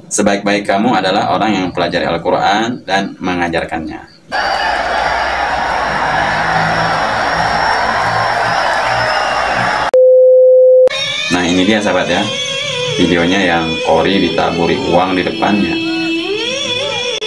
Sebaik-baik kamu adalah orang yang mempelajari Al-Quran dan mengajarkannya. Nah, ini dia sahabat ya, videonya yang Qori ditaburi uang di depannya.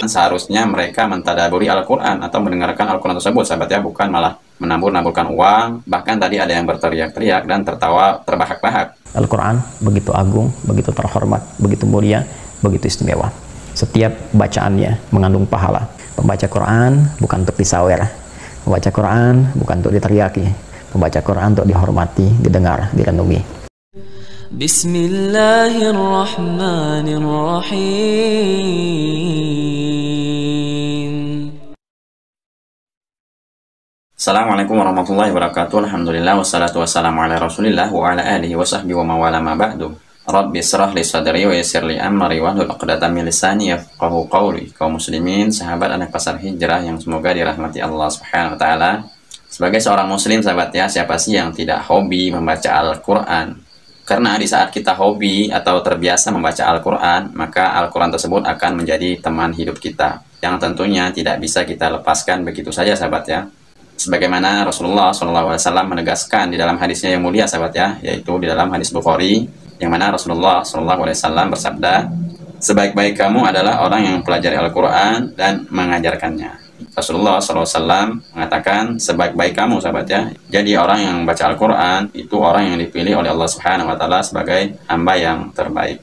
Seharusnya mereka mentadaburi Al-Quran atau mendengarkan Al-Quran tersebut sahabat ya, bukan malah menabur-naburkan uang. Bahkan tadi ada yang berteriak-teriak dan tertawa terbahak-bahak. Al-Quran begitu agung, begitu terhormat, begitu mulia, begitu istimewa. Setiap bacaannya mengandung pahala. Pembaca Quran bukan untuk disawer, pembaca Quran bukan untuk diteriaki, pembaca Quran untuk dihormati, didengar, direnungi. Bismillahirrahmanirrahim. Assalamualaikum warahmatullahi wabarakatuh. Alhamdulillah wassalatu wassalamu ala rasulillah wa ala alihi wa sahbihi wa mawala ma ba'du. Rabbi israh li sadri wa yassir li amri wahlul 'uqdatam min lisani yafqahu qawli. Kaum muslimin, sahabat anak pasar hijrah yang semoga dirahmati Allah Subhanahu wa taala. Sebagai seorang muslim sahabat ya, siapa sih yang tidak hobi membaca Al-Qur'an? Karena di saat kita hobi atau terbiasa membaca Al-Qur'an, maka Al-Qur'an tersebut akan menjadi teman hidup kita yang tentunya tidak bisa kita lepaskan begitu saja sahabat ya. Sebagaimana Rasulullah SAW menegaskan di dalam hadisnya yang mulia sahabat ya, yaitu di dalam hadis Bukhari, yang mana Rasulullah SAW bersabda, sebaik-baik kamu adalah orang yang mempelajari Al-Quran dan mengajarkannya. Rasulullah SAW mengatakan sebaik-baik kamu sahabat ya. Jadi orang yang membaca Al-Quran itu orang yang dipilih oleh Allah Subhanahu Wa Taala sebagai hamba yang terbaik.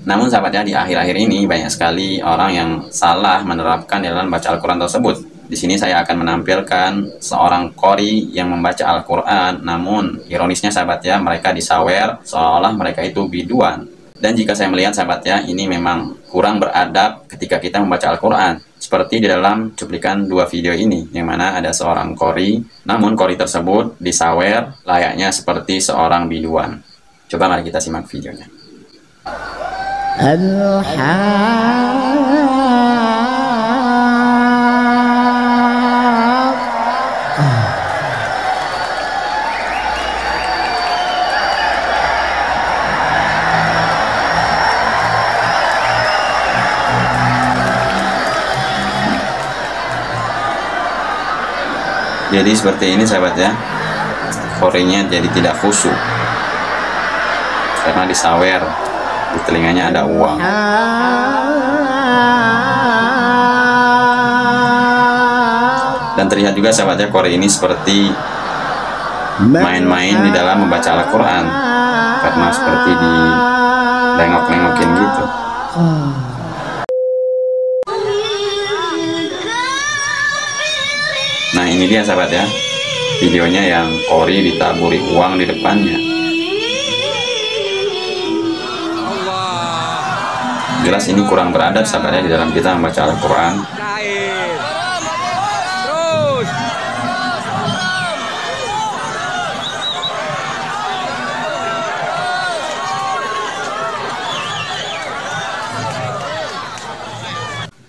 Namun sahabat ya, di akhir-akhir ini banyak sekali orang yang salah menerapkan dalam baca Al-Quran tersebut. Di sini saya akan menampilkan seorang qori yang membaca Al-Quran, namun ironisnya sahabat ya, mereka disawer seolah-olah mereka itu biduan. Dan jika saya melihat sahabat ya, ini memang kurang beradab ketika kita membaca Al-Quran. Seperti di dalam cuplikan dua video ini, yang mana ada seorang qori, namun qori tersebut disawer layaknya seperti seorang biduan. Coba mari kita simak videonya. Jadi seperti ini sahabat ya, qorinya jadi tidak khusyuk karena disawer, di telinganya ada uang. Dan terlihat juga sahabat ya, qori ini seperti main-main di dalam membaca Al-Quran, karena seperti di lengok-lengokin gitu. Nah, ini dia sahabat ya, videonya yang qori ditaburi uang di depannya. Jelas ini kurang beradab sahabat ya di dalam kita membaca Al-Quran.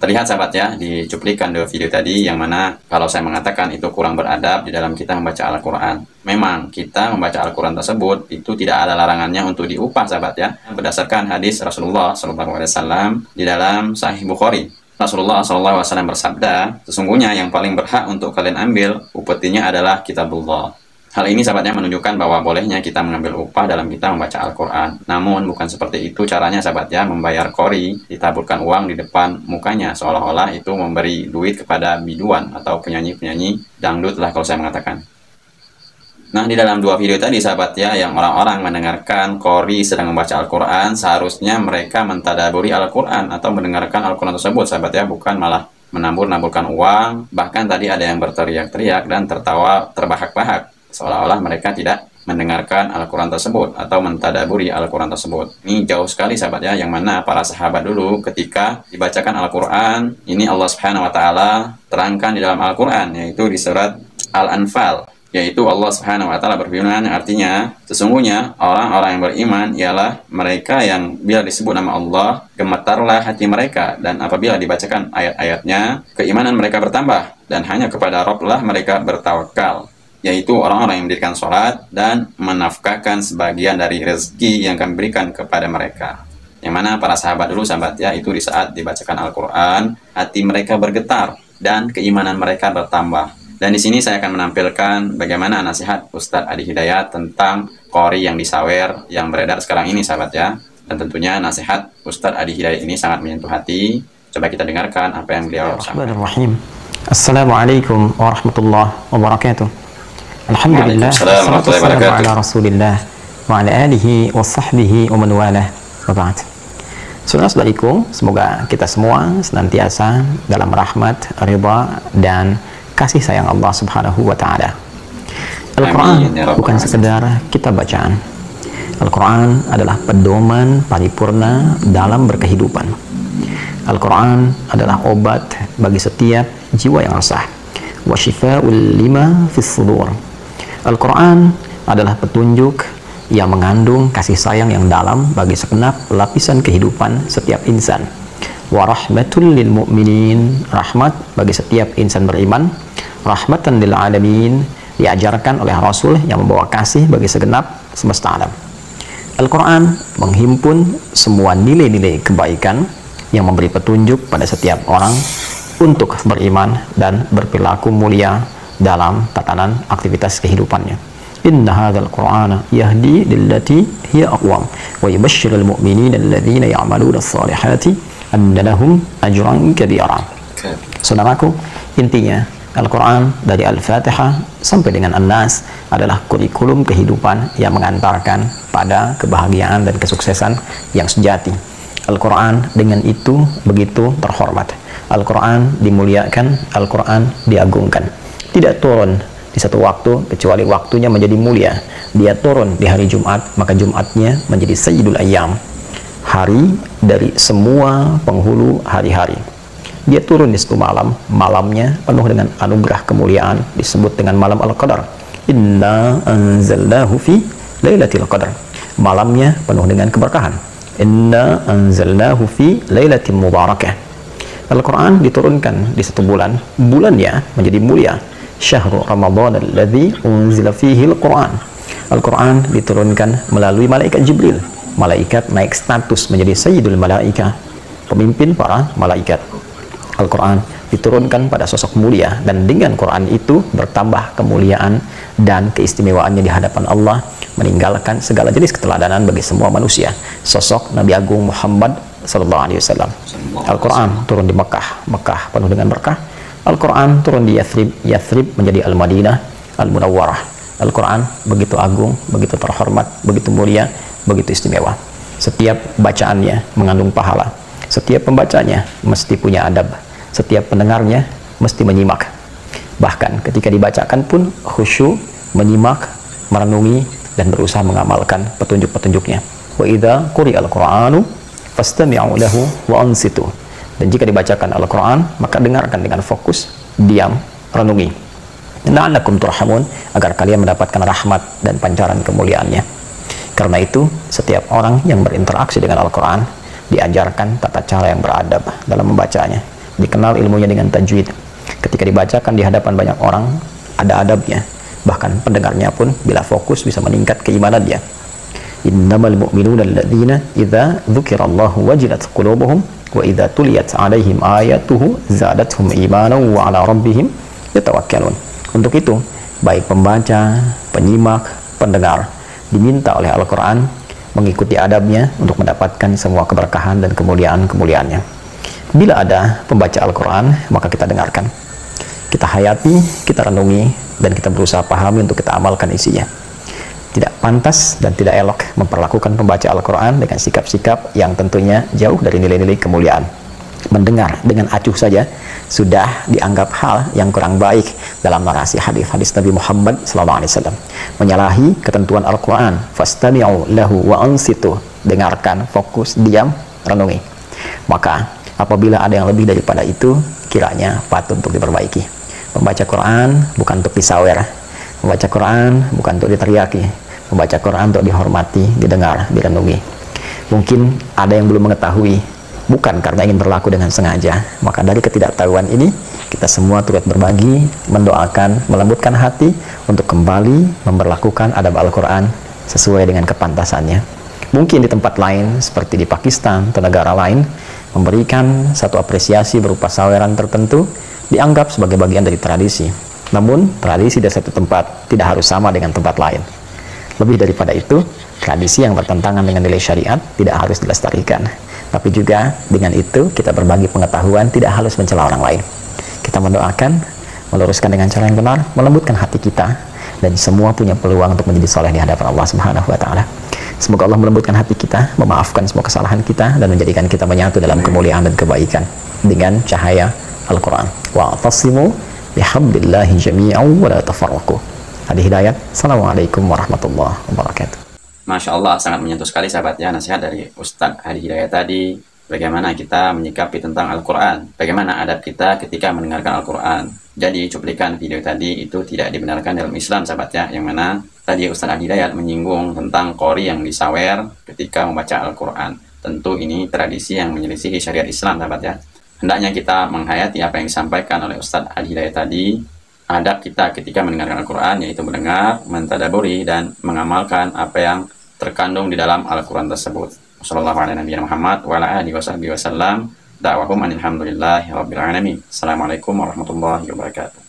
Terlihat sahabat ya di cuplikan dua video tadi, yang mana kalau saya mengatakan itu kurang beradab di dalam kita membaca Al-Quran. Memang kita membaca Al-Quran tersebut itu tidak ada larangannya untuk diupah sahabat ya. Berdasarkan hadis Rasulullah SAW di dalam Sahih Bukhari, Rasulullah SAW bersabda, sesungguhnya yang paling berhak untuk kalian ambil upetinya adalah kitabullah. Hal ini sahabatnya menunjukkan bahwa bolehnya kita mengambil upah dalam kita membaca Al-Quran. Namun bukan seperti itu caranya sahabat ya, membayar qori, ditaburkan uang di depan mukanya, seolah-olah itu memberi duit kepada biduan atau penyanyi-penyanyi dangdut lah kalau saya mengatakan. Nah, di dalam dua video tadi sahabat ya, yang orang-orang mendengarkan qori sedang membaca Al-Quran, seharusnya mereka mentadaburi Al-Quran atau mendengarkan Al-Quran tersebut sahabat ya, bukan malah menabur-naburkan uang. Bahkan tadi ada yang berteriak-teriak dan tertawa terbahak-bahak, seolah-olah mereka tidak mendengarkan Al-Quran tersebut atau mentadaburi Al-Quran tersebut. Ini jauh sekali sahabat ya, yang mana para sahabat dulu ketika dibacakan Al-Quran, ini Allah Subhanahu Wa Taala terangkan di dalam Al-Quran, yaitu di surat Al-Anfal, yaitu Allah Subhanahu Wa Taala berfirman, artinya sesungguhnya orang-orang yang beriman ialah mereka yang bila disebut nama Allah gemetarlah hati mereka, dan apabila dibacakan ayat-ayatnya keimanan mereka bertambah, dan hanya kepada Rabb lah mereka bertawakal, yaitu orang-orang yang mendirikan sholat dan menafkahkan sebagian dari rezeki yang kami berikan kepada mereka. Yang mana para sahabat dulu sahabat ya, itu di saat dibacakan Al-Quran, hati mereka bergetar dan keimanan mereka bertambah. Dan di sini saya akan menampilkan bagaimana nasihat Ustadz Adi Hidayat tentang qori yang disawer yang beredar sekarang ini sahabat ya. Dan tentunya nasihat Ustadz Adi Hidayat ini sangat menyentuh hati. Coba kita dengarkan apa yang beliau sampaikan. Assalamualaikum warahmatullahi wabarakatuh. Alhamdulillah, wassalatu wassalamu ala Rasulillah wa ala alihi wa sahbihi wa man walah. Wa ba'd. Saudara-saudariku, semoga kita semua senantiasa dalam rahmat, ridha dan kasih sayang Allah Subhanahu wa taala. Al-Qur'an bukan sekedar kitab bacaan. Al-Qur'an adalah pedoman paripurna dalam berkehidupan. Al-Quran adalah obat bagi setiap jiwa yang resah. Wa shifa'ul lima fis sudur. Al-Quran adalah petunjuk yang mengandung kasih sayang yang dalam bagi segenap lapisan kehidupan setiap insan. Wa rahmatul lil mu'minin, rahmat bagi setiap insan beriman. Rahmatan lil alamin, diajarkan oleh Rasul yang membawa kasih bagi segenap semesta alam. Al-Quran menghimpun semua nilai-nilai kebaikan yang memberi petunjuk pada setiap orang untuk beriman dan berperilaku mulia dalam tatanan aktivitas kehidupannya. Inna hadzal Qur'ana yahdi lillati hiya aqwam wa yubashshirul mu'minina alladhina ya'maluna as-salihati anna lahum ajran kabira. Saudaraku, intinya Al-Quran dari Al-Fatihah sampai dengan An-Nas adalah kurikulum kehidupan yang mengantarkan pada kebahagiaan dan kesuksesan yang sejati. Al-Quran dengan itu begitu terhormat. Al-Quran dimuliakan, Al-Quran diagungkan. Tidak turun di satu waktu kecuali waktunya menjadi mulia. Dia turun di hari Jumat, maka Jumatnya menjadi Sayyidul Ayyam, hari dari semua penghulu hari-hari. Dia turun di satu malam, malamnya penuh dengan anugerah kemuliaan, disebut dengan malam Al-Qadar. Inna anzalnahu fi lailatul qadar. Malamnya penuh dengan keberkahan. Inna anzalnahu fi lailatin mubarakah. Al-Quran diturunkan di satu bulan, bulannya menjadi mulia. Syahrul Ramadan alladzi unzila fihi al-Quran. Al-Quran diturunkan melalui malaikat Jibril. Malaikat naik status menjadi Sayyidul Malaikah, pemimpin para malaikat. Al-Quran diturunkan pada sosok mulia, dan dengan Quran itu bertambah kemuliaan dan keistimewaannya di hadapan Allah, meninggalkan segala jenis keteladanan bagi semua manusia. Sosok Nabi Agung Muhammad sallallahu alaihi wasallam. Al-Quran turun di Mekah, Mekah penuh dengan berkah. Al-Quran turun di Yathrib, Yathrib menjadi Al-Madinah Al-Munawwarah. Al-Quran begitu agung, begitu terhormat, begitu mulia, begitu istimewa. Setiap bacaannya mengandung pahala. Setiap pembacanya mesti punya adab. Setiap pendengarnya mesti menyimak. Bahkan ketika dibacakan pun khusyuk, menyimak, merenungi, dan berusaha mengamalkan petunjuk-petunjuknya. Wa idza quri'al Qur'anu fastami'u lahu wa ansitu. Dan jika dibacakan Al-Quran, maka dengarkan dengan fokus, diam, renungi. La'allakum turhamun, agar kalian mendapatkan rahmat dan pancaran kemuliaannya. Karena itu, setiap orang yang berinteraksi dengan Al-Quran diajarkan tata cara yang beradab dalam membacanya. Dikenal ilmunya dengan tajwid. Ketika dibacakan di hadapan banyak orang, ada adabnya. Bahkan pendengarnya pun bila fokus bisa meningkat keimanannya. Innamal mu'minuna alladzina idza dzukirallahu wajilat qulubuhum wa idza tuliyat 'alaihim ayatuhu zadatuhum imanan wa 'ala rabbihim yatawakkalun. Untuk itu, baik pembaca, penyimak, pendengar diminta oleh Al-Qur'an mengikuti adabnya untuk mendapatkan semua keberkahan dan kemuliaan-kemuliaannya. Bila ada pembaca Al-Qur'an, maka kita dengarkan, kita hayati, kita renungi, dan kita berusaha pahami untuk kita amalkan isinya. Tidak pantas dan tidak elok memperlakukan pembaca Al-Quran dengan sikap-sikap yang tentunya jauh dari nilai-nilai kemuliaan. Mendengar dengan acuh saja sudah dianggap hal yang kurang baik dalam narasi hadis-hadis Nabi Muhammad SAW. Menyalahi ketentuan Al-Quran, fastami'u lahu wa ansitu, dengarkan, fokus, diam, renungi. Maka apabila ada yang lebih daripada itu, kiranya patut untuk diperbaiki. Membaca Quran bukan untuk disawer, membaca Quran bukan untuk diteriaki, membaca Quran untuk dihormati, didengar, direnungi. Mungkin ada yang belum mengetahui, bukan karena ingin berlaku dengan sengaja. Maka dari ketidaktahuan ini, kita semua turut berbagi, mendoakan, melembutkan hati untuk kembali memperlakukan adab Al-Quran sesuai dengan kepantasannya. Mungkin di tempat lain seperti di Pakistan atau negara lain memberikan satu apresiasi berupa saweran tertentu dianggap sebagai bagian dari tradisi. Namun tradisi dari satu tempat tidak harus sama dengan tempat lain. Lebih daripada itu, tradisi yang bertentangan dengan nilai syariat tidak harus dilestarikan. Tapi juga dengan itu kita berbagi pengetahuan, tidak harus mencela orang lain. Kita mendoakan, meluruskan dengan cara yang benar, melembutkan hati kita, dan semua punya peluang untuk menjadi soleh di hadapan Allah Subhanahu wa Ta'ala. Semoga Allah melembutkan hati kita, memaafkan semua kesalahan kita, dan menjadikan kita menyatu dalam kemuliaan dan kebaikan dengan cahaya Al-Quran. Wa'tasimu bihablillahi jami'an wa la tafarraqu. Hadi Hidayat. Assalamualaikum warahmatullahi wabarakatuh. Masya Allah, sangat menyentuh sekali sahabat ya, nasihat dari Ustadz Hadi Hidayat tadi. Bagaimana kita menyikapi tentang Al-Quran, bagaimana adab kita ketika mendengarkan Al-Quran. Jadi cuplikan video tadi itu tidak dibenarkan dalam Islam sahabat ya, yang mana tadi Ustadz Hadi Hidayat menyinggung tentang qori yang disawer ketika membaca Al-Quran. Tentu ini tradisi yang menyelisihi syariat Islam sahabat ya. Hendaknya kita menghayati apa yang disampaikan oleh Ustadz Hadi Hidayat tadi. Adab kita ketika mendengarkan Al-Quran yaitu mendengar, mentadaburi, dan mengamalkan apa yang terkandung di dalam Al-Quran tersebut. Wassalamualaikum warahmatullahi wabarakatuh. Assalamualaikum warahmatullahi wabarakatuh.